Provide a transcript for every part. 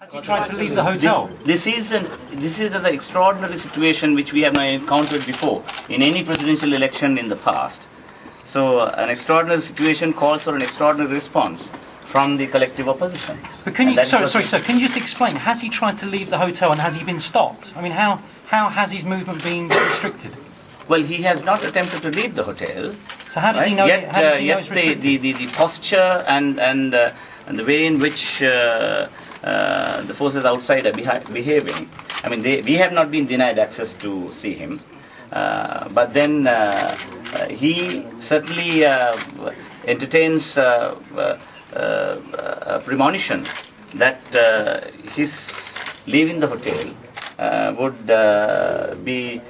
Has he tried to leave the hotel? This is an extraordinary situation which we have not encountered before in any presidential election in the past. So an extraordinary situation calls for an extraordinary response from the collective opposition. But can you, sorry, sir, can you just explain, has he tried to leave the hotel and has he been stopped? I mean, how has his movement been restricted? Well, he has not attempted to leave the hotel. So how does he know? Yet, how does he know it's restricted? the posture and the way in which the forces outside are behaving. I mean, we have not been denied access to see him, but then he certainly entertains a premonition that his leaving the hotel would be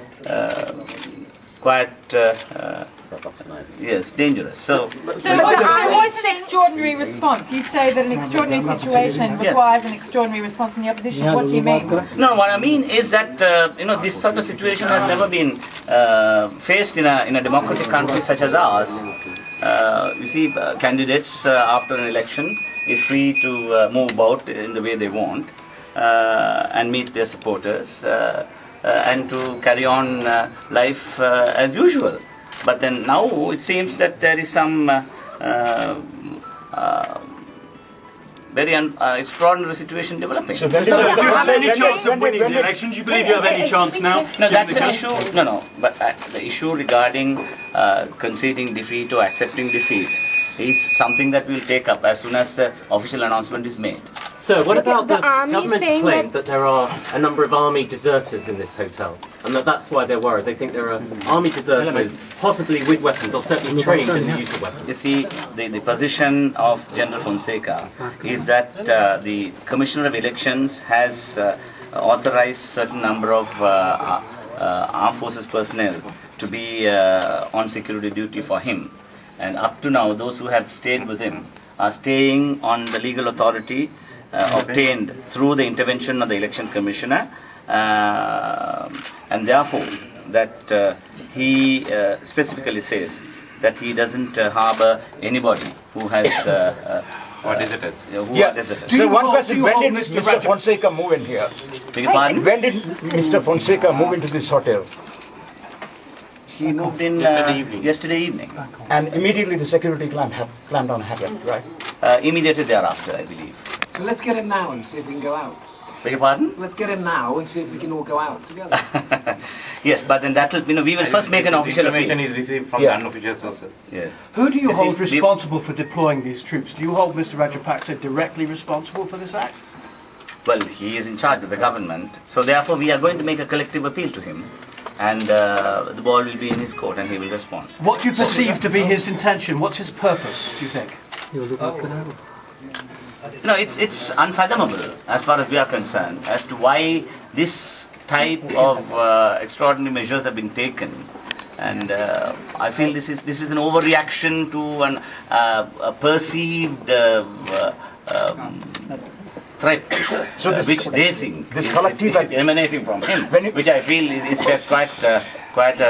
quite dangerous. So what's an extraordinary response? You say that an extraordinary situation requires an extraordinary response from the opposition. What do you mean? No, what I mean is that this sort of situation has never been faced in a democratic country such as ours. You see, candidates after an election is free to move about in the way they want and meet their supporters and to carry on life as usual. But then now it seems that there is some very extraordinary situation developing. So do you have any chance of winning the election? Do you believe you have any chance now? No, that's an issue. No. But the issue regarding conceding defeat or accepting defeat is something that we'll take up as soon as the official announcement is made. So what about the government's claim that there are a number of army deserters in this hotel, and that's why they're worried? They think there are army deserters, possibly with weapons, or certainly trained in the use of weapons. You see, the position of General Fonseca is that the Commissioner of Elections has authorized certain number of armed forces personnel to be on security duty for him. And up to now, those who have stayed with him are staying on the legal authority obtained through the intervention of the Election Commissioner, and therefore that he specifically says that he doesn't harbour anybody who has What is it? So one question, when did Mr. Fonseca move in here? Beg your pardon? When did Mr. Fonseca move into this hotel? He moved in yesterday evening. And immediately the security clampdown happened, right? Immediately thereafter, I believe. So let's get him now and see if we can go out. Beg your pardon? Let's get him now and see if we can all go out together. Yes, but then that will, we will first make an official appeal. Information is received from the unofficial sources. Yes. Who do you hold responsible for deploying these troops? Do you hold Mr. Rajapaksa directly responsible for this act? Well, he is in charge of the government, so therefore we are going to make a collective appeal to him, and the ball will be in his court and he will respond. What do you perceive to be his intention? What's his purpose, do you think? No, it's unfathomable as far as we are concerned as to why this type of extraordinary measures have been taken, and I feel this is an overreaction to a perceived threat, which they think this collective emanating from him, which I feel is just quite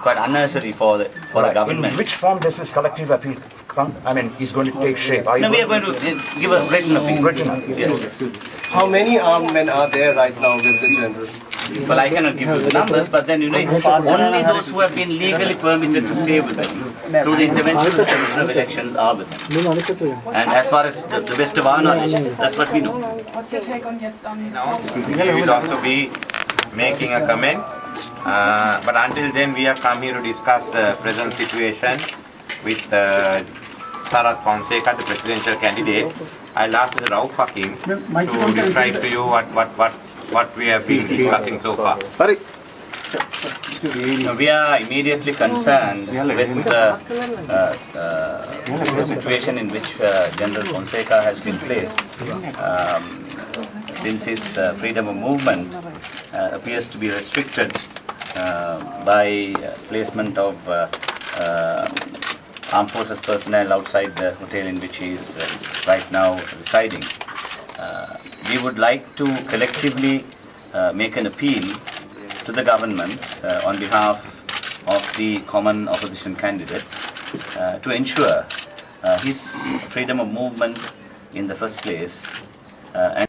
unnecessary for a government. In which form does this collective appeal come? I mean, is going to take shape? No, we are going to give a written appeal. Yes. How many armed men are there right now with the general? Well, I cannot give you the numbers, but then only those who have been legally permitted to stay with him through the intervention of the Commission of Elections are with him. And as far as the best of our knowledge, that's what we know. What's your take on this? We will also be making a comment, but until then we have come here to discuss the present situation with Sarath Fonseca, the presidential candidate. I'll ask Mr. Rauff Hakeem to describe to you what we have been discussing so far. We are immediately concerned with the situation in which General Fonseca has been placed, since his freedom of movement appears to be restricted by placement of armed forces personnel outside the hotel in which he is right now residing. We would like to collectively make an appeal to the government on behalf of the common opposition candidate to ensure his freedom of movement in the first place and